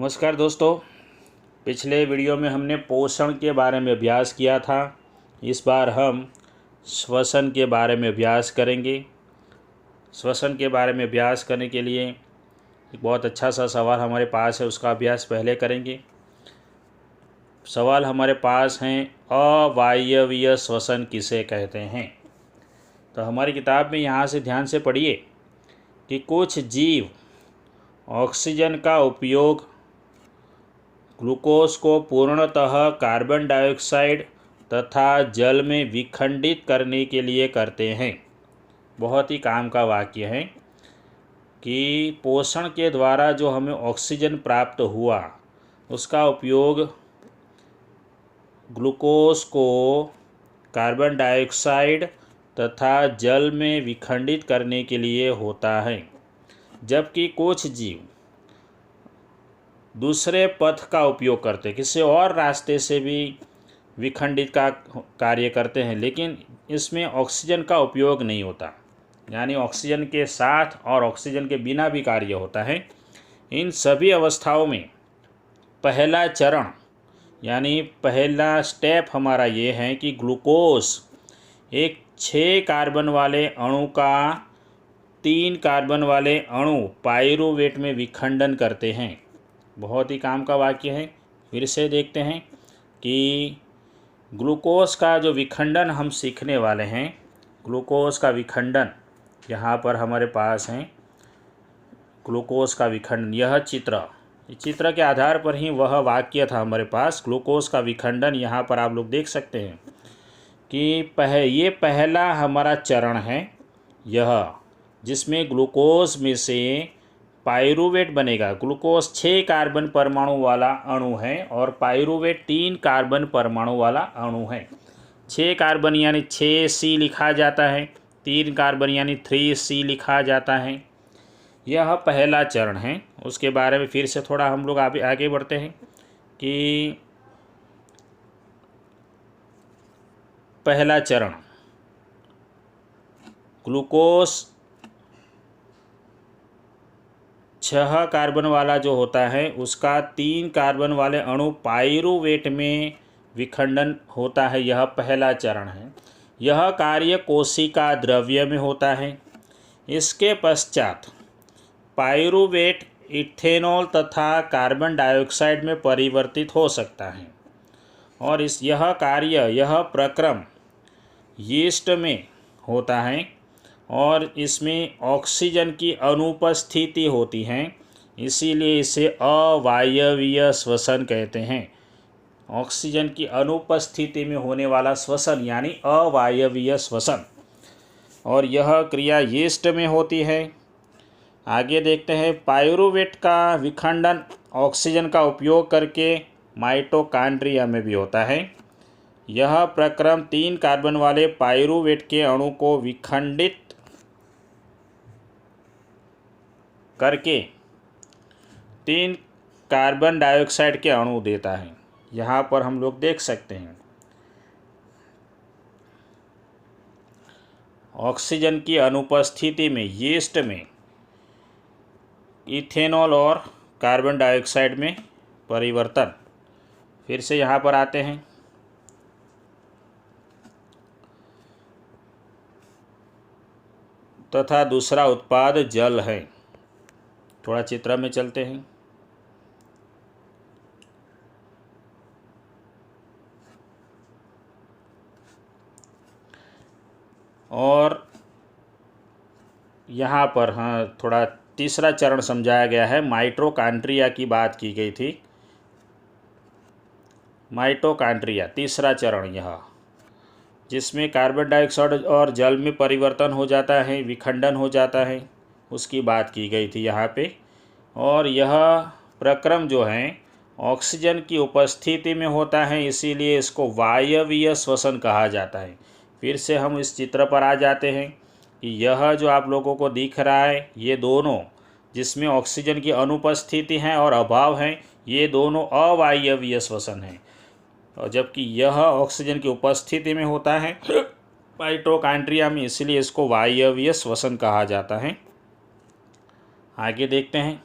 नमस्कार दोस्तों। पिछले वीडियो में हमने पोषण के बारे में अभ्यास किया था। इस बार हम श्वसन के बारे में अभ्यास करेंगे। श्वसन के बारे में अभ्यास करने के लिए एक बहुत अच्छा सा सवाल हमारे पास है, उसका अभ्यास पहले करेंगे। सवाल हमारे पास हैं, अवायवीय श्वसन किसे कहते हैं। तो हमारी किताब में यहाँ से ध्यान से पढ़िए कि कुछ जीव ऑक्सीजन का उपयोग ग्लूकोज को पूर्णतः कार्बन डाइऑक्साइड तथा जल में विखंडित करने के लिए करते हैं। बहुत ही काम का वाक्य है कि पोषण के द्वारा जो हमें ऑक्सीजन प्राप्त हुआ उसका उपयोग ग्लूकोज को कार्बन डाइऑक्साइड तथा जल में विखंडित करने के लिए होता है, जबकि कुछ जीव दूसरे पथ का उपयोग करते हैं, किसी और रास्ते से भी विखंडित का कार्य करते हैं, लेकिन इसमें ऑक्सीजन का उपयोग नहीं होता, यानी ऑक्सीजन के साथ और ऑक्सीजन के बिना भी कार्य होता है। इन सभी अवस्थाओं में पहला चरण यानी पहला स्टेप हमारा ये है कि ग्लूकोज एक 6 कार्बन वाले अणु का 3 कार्बन वाले अणु पाइरूवेट में विखंडन करते हैं। बहुत ही काम का वाक्य है। फिर से देखते हैं कि ग्लूकोज का जो विखंडन हम सीखने वाले हैं, ग्लूकोज का विखंडन यहाँ पर हमारे पास है। ग्लूकोज का विखंडन, यह चित्र के आधार पर ही वह वाक्य था हमारे पास। ग्लूकोज का विखंडन यहाँ पर आप लोग देख सकते हैं कि ये पहला हमारा चरण है, यह जिसमें ग्लूकोज में से पाइरूवेट बनेगा। ग्लूकोज 6 कार्बन परमाणु वाला अणु है और पाइरूवेट 3 कार्बन परमाणु वाला अणु है। 6 कार्बन यानी 6C लिखा जाता है, 3 कार्बन यानी 3C लिखा जाता है। यह पहला चरण है। उसके बारे में फिर से थोड़ा हम लोग आगे बढ़ते हैं कि पहला चरण ग्लूकोज 6 कार्बन वाला जो होता है उसका 3 कार्बन वाले अणु पाइरूवेट में विखंडन होता है। यह पहला चरण है। यह कार्य कोशिका द्रव्य में होता है। इसके पश्चात पाइरूवेट इथेनॉल तथा कार्बन डाइऑक्साइड में परिवर्तित हो सकता है और यह प्रक्रम यीस्ट में होता है और इसमें ऑक्सीजन की अनुपस्थिति होती है, इसीलिए इसे अवायवीय श्वसन कहते हैं। ऑक्सीजन की अनुपस्थिति में होने वाला श्वसन यानी अवायवीय श्वसन, और यह क्रिया यीस्ट में होती है। आगे देखते हैं, पाइरूवेट का विखंडन ऑक्सीजन का उपयोग करके माइटोकॉन्ड्रिया में भी होता है। यह प्रक्रम 3 कार्बन वाले पाइरूवेट के अणु को विखंडित करके 3 कार्बन डाइऑक्साइड के अणु देता है। यहाँ पर हम लोग देख सकते हैं ऑक्सीजन की अनुपस्थिति में यीस्ट में इथेनॉल और कार्बन डाइऑक्साइड में परिवर्तन। फिर से यहाँ पर आते हैं, तथा दूसरा उत्पाद जल है। थोड़ा चित्र में चलते हैं। और यहाँ पर थोड़ा तीसरा चरण समझाया गया है। माइटोकॉन्ड्रिया की बात की गई थी। माइटोकॉन्ड्रिया तीसरा चरण, यह जिसमें कार्बन डाइऑक्साइड और जल में परिवर्तन हो जाता है, विखंडन हो जाता है, उसकी बात की गई थी यहाँ पे। और यह प्रक्रम जो है ऑक्सीजन की उपस्थिति में होता है, इसीलिए इसको वायवीय श्वसन कहा जाता है। फिर से हम इस चित्र पर आ जाते हैं कि यह जो आप लोगों को दिख रहा है, ये दोनों जिसमें ऑक्सीजन की अनुपस्थिति है और अभाव है, ये दोनों अवायवीय श्वसन हैं। और जबकि यह ऑक्सीजन की उपस्थिति में होता है माइटोकॉन्ड्रिया में, इसलिए इसको वायवीय श्वसन कहा जाता है। आगे देखते हैं,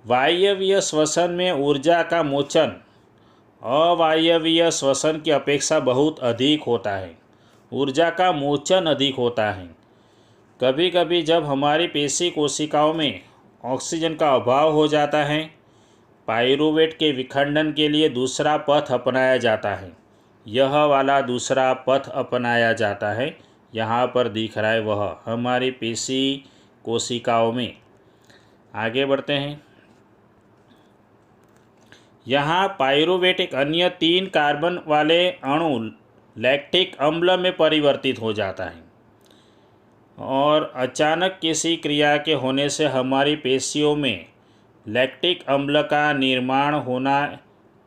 वायवीय श्वसन में ऊर्जा का मोचन अवायवीय श्वसन की अपेक्षा बहुत अधिक होता है। ऊर्जा का मोचन अधिक होता है। कभी कभी जब हमारी पेशी कोशिकाओं में ऑक्सीजन का अभाव हो जाता है, पाइरूवेट के विखंडन के लिए दूसरा पथ अपनाया जाता है। यह वाला दूसरा पथ अपनाया जाता है, यहाँ पर दिख रहा है वह हमारी पेशी कोशिकाओं में। आगे बढ़ते हैं। यहाँ पाइरूवेट एक अन्य 3 कार्बन वाले अणु लैक्टिक अम्ल में परिवर्तित हो जाता है और अचानक किसी क्रिया के होने से हमारी पेशियों में लैक्टिक अम्ल का निर्माण होना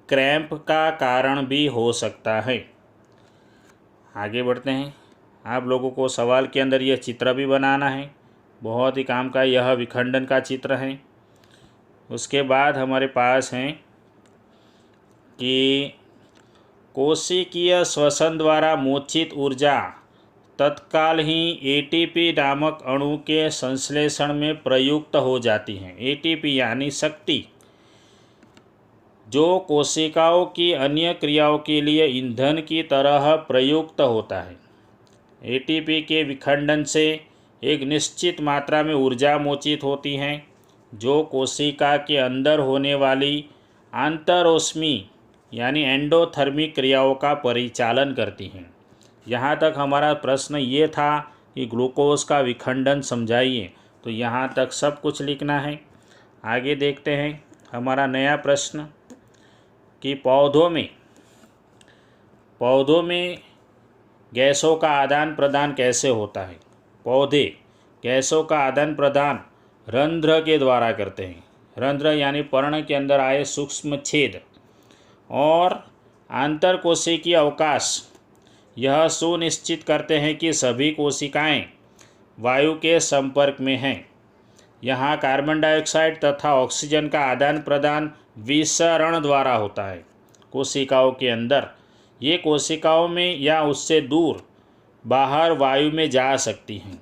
क्रैम्प का कारण भी हो सकता है। आगे बढ़ते हैं। आप लोगों को सवाल के अंदर यह चित्र भी बनाना है, बहुत ही काम का। यह विखंडन का चित्र है। उसके बाद हमारे पास हैं कि कोशिकीय श्वसन द्वारा मोचित ऊर्जा तत्काल ही एटीपी नामक अणु के संश्लेषण में प्रयुक्त हो जाती हैं। एटीपी यानी शक्ति, जो कोशिकाओं की अन्य क्रियाओं के लिए ईंधन की तरह प्रयुक्त होता है। एटीपी के विखंडन से एक निश्चित मात्रा में ऊर्जा मोचित होती है, जो कोशिका के अंदर होने वाली आंतरोष्मी यानी एंडोथर्मिक क्रियाओं का परिचालन करती हैं। यहाँ तक हमारा प्रश्न ये था कि ग्लूकोज का विखंडन समझाइए, तो यहाँ तक सब कुछ लिखना है। आगे देखते हैं हमारा नया प्रश्न कि पौधों में गैसों का आदान प्रदान कैसे होता है। पौधे गैसों का आदान प्रदान रंध्र के द्वारा करते हैं। रंध्र यानी पर्ण के अंदर आए सूक्ष्म छेद और आंतरकोशिकीय अवकाश यह सुनिश्चित करते हैं कि सभी कोशिकाएं वायु के संपर्क में हैं। यहाँ कार्बन डाइऑक्साइड तथा ऑक्सीजन का आदान प्रदान विसरण द्वारा होता है। कोशिकाओं के अंदर ये कोशिकाओं में या उससे दूर बाहर वायु में जा सकती हैं।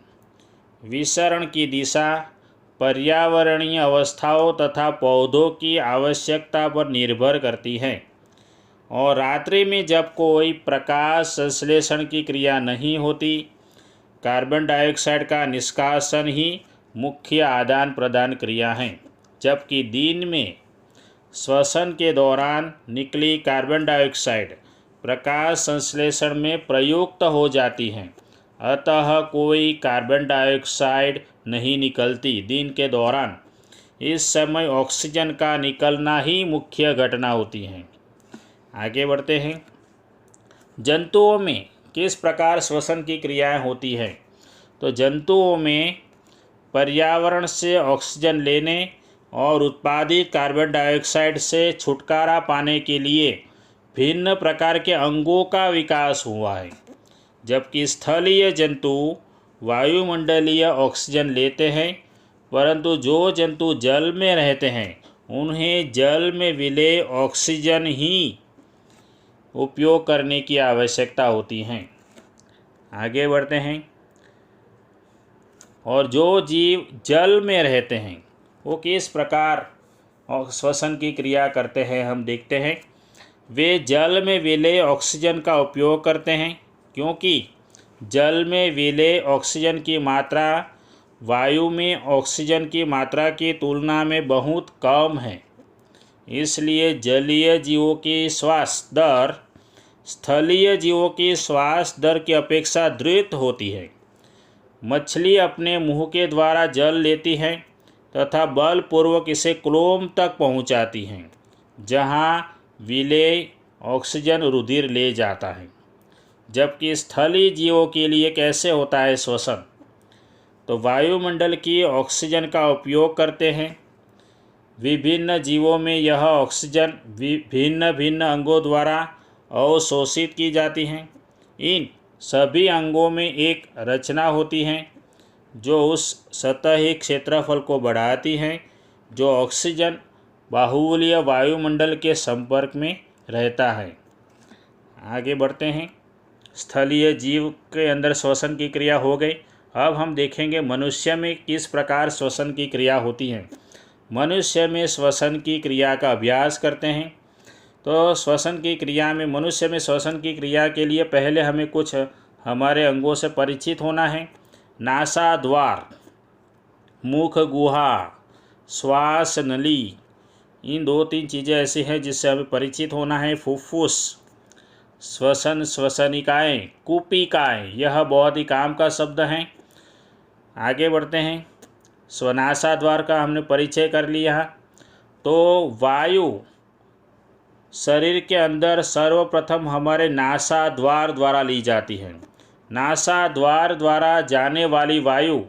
विसरण की दिशा पर्यावरणीय अवस्थाओं तथा पौधों की आवश्यकता पर निर्भर करती है और रात्रि में जब कोई प्रकाश संश्लेषण की क्रिया नहीं होती, कार्बन डाइऑक्साइड का निष्कासन ही मुख्य आदान प्रदान क्रिया है, जबकि दिन में श्वसन के दौरान निकली कार्बन डाइऑक्साइड प्रकाश संश्लेषण में प्रयुक्त हो जाती हैं। अतः कोई कार्बन डाइऑक्साइड नहीं निकलती दिन के दौरान। इस समय ऑक्सीजन का निकलना ही मुख्य घटना होती है। आगे बढ़ते हैं। जंतुओं में किस प्रकार श्वसन की क्रियाएं होती है। तो जंतुओं में पर्यावरण से ऑक्सीजन लेने और उत्पादित कार्बन डाइऑक्साइड से छुटकारा पाने के लिए भिन्न प्रकार के अंगों का विकास हुआ है। जबकि स्थलीय जंतु वायुमंडलीय ऑक्सीजन लेते हैं, परंतु जो जंतु जल में रहते हैं उन्हें जल में विलेय ऑक्सीजन ही उपयोग करने की आवश्यकता होती है। आगे बढ़ते हैं। और जो जीव जल में रहते हैं वो किस प्रकार श्वसन की क्रिया करते हैं हम देखते हैं। वे जल में विलेय ऑक्सीजन का उपयोग करते हैं, क्योंकि जल में विलेय ऑक्सीजन की मात्रा वायु में ऑक्सीजन की मात्रा की तुलना में बहुत कम है। इसलिए जलीय जीवों की श्वास दर स्थलीय जीवों की श्वास दर की अपेक्षा द्रुत होती है। मछली अपने मुंह के द्वारा जल लेती है तथा बलपूर्वक इसे क्लोम तक पहुंचाती हैं, जहां विलेय ऑक्सीजन रुधिर ले जाता है। जबकि स्थलीय जीवों के लिए कैसे होता है श्वसन, तो वायुमंडल की ऑक्सीजन का उपयोग करते हैं। विभिन्न जीवों में यह ऑक्सीजन भिन्न भिन्न अंगों द्वारा अवशोषित की जाती हैं। इन सभी अंगों में एक रचना होती है जो उस सतही क्षेत्रफल को बढ़ाती हैं जो ऑक्सीजन बाहुल्य वायुमंडल के संपर्क में रहता है। आगे बढ़ते हैं। स्थलीय जीव के अंदर श्वसन की क्रिया हो गई। अब हम देखेंगे मनुष्य में किस प्रकार श्वसन की क्रिया होती है। मनुष्य में श्वसन की क्रिया का अभ्यास करते हैं। तो श्वसन की क्रिया में, मनुष्य में श्वसन की क्रिया के लिए पहले हमें कुछ हमारे अंगों से परिचित होना है। नासाद्वार, मुख गुहा, श्वास नली, इन 2-3 चीज़ें ऐसी हैं जिससे हमें परिचित होना है। फुफ्फुस, श्वसन, श्वसनिकाएँ, कूपिकाएँ, यह बहुत ही काम का शब्द हैं। आगे बढ़ते हैं। स्वनासाद्वार का हमने परिचय कर लिया। तो वायु शरीर के अंदर सर्वप्रथम हमारे नासाद्वार द्वारा ली जाती है। नासाद्वार द्वारा जाने वाली वायु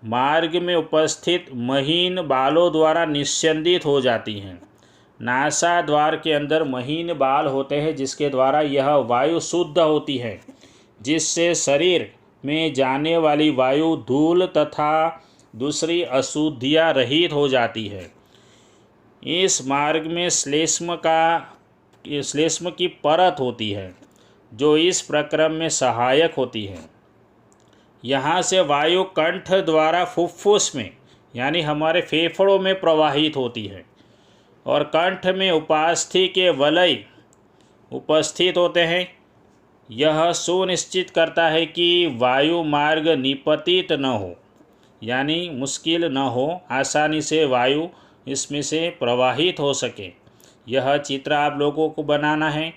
मार्ग में उपस्थित महीन बालों द्वारा निस्यंदित हो जाती हैं। नासाद्वार के अंदर महीन बाल होते हैं जिसके द्वारा यह वायु शुद्ध होती है, जिससे शरीर में जाने वाली वायु धूल तथा दूसरी अशुद्धियाँ रहित हो जाती है। इस मार्ग में श्लेष्म की परत होती है जो इस प्रक्रम में सहायक होती है। यहाँ से वायु कंठ द्वारा फुफ्फुस में यानी हमारे फेफड़ों में प्रवाहित होती है और कंठ में उपास्थि के वलय उपस्थित होते हैं। यह सुनिश्चित करता है कि वायु मार्ग निपतित न हो, यानी मुश्किल न हो, आसानी से वायु इसमें से प्रवाहित हो सके। यह चित्र आप लोगों को बनाना है।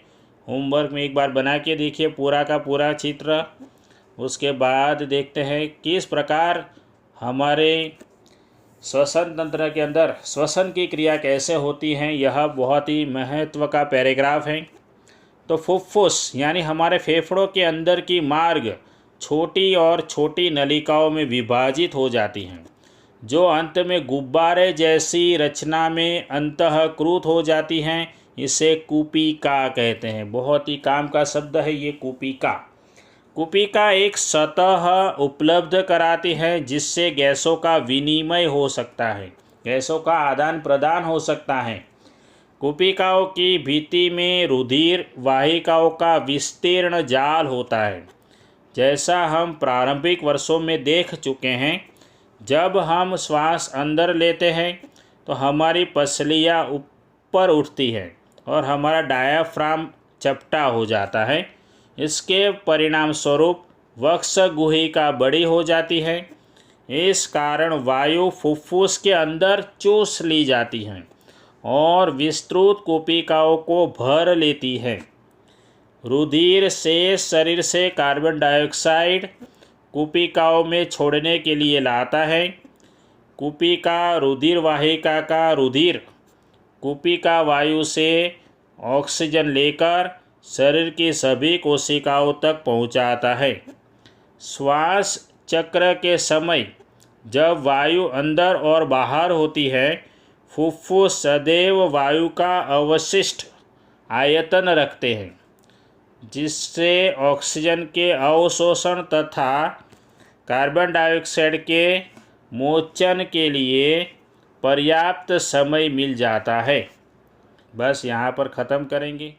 होमवर्क में एक बार बना के देखिए पूरा का पूरा चित्र। उसके बाद देखते हैं किस प्रकार हमारे श्वसन तंत्र के अंदर श्वसन की क्रिया कैसे होती है। यह बहुत ही महत्व का पैराग्राफ है। तो फुफ्फुस यानी हमारे फेफड़ों के अंदर की मार्ग छोटी और छोटी नलिकाओं में विभाजित हो जाती हैं, जो अंत में गुब्बारे जैसी रचना में अंतःकृत हो जाती हैं। इसे कूपिका कहते हैं। बहुत ही काम का शब्द है ये कूपिका। कूपिका एक सतह उपलब्ध कराती है जिससे गैसों का विनिमय हो सकता है, गैसों का आदान प्रदान हो सकता है। कूपिकाओं की भित्ति में रुधिर वाहिकाओं का विस्तीर्ण जाल होता है। जैसा हम प्रारंभिक वर्षों में देख चुके हैं, जब हम श्वास अंदर लेते हैं तो हमारी पसलियाँ ऊपर उठती है और हमारा डायाफ्राम चपटा हो जाता है। इसके परिणाम स्वरूप वक्ष गुहिका बड़ी हो जाती है। इस कारण वायु फुफ्फुस के अंदर चूस ली जाती है और विस्तृत कूपिकाओं को भर लेती है। रुधिर से शरीर से कार्बन डाइऑक्साइड कूपिकाओं में छोड़ने के लिए लाता है। कूपिका रुधिर वाहिका का रुधिर कूपिका वायु से ऑक्सीजन लेकर शरीर की सभी कोशिकाओं तक पहुंचाता है। श्वास चक्र के समय जब वायु अंदर और बाहर होती है, फुफ्फुस सदैव वायु का अवशिष्ट आयतन रखते हैं, जिससे ऑक्सीजन के अवशोषण तथा कार्बन डाइऑक्साइड के मोचन के लिए पर्याप्त समय मिल जाता है। बस यहाँ पर ख़त्म करेंगे।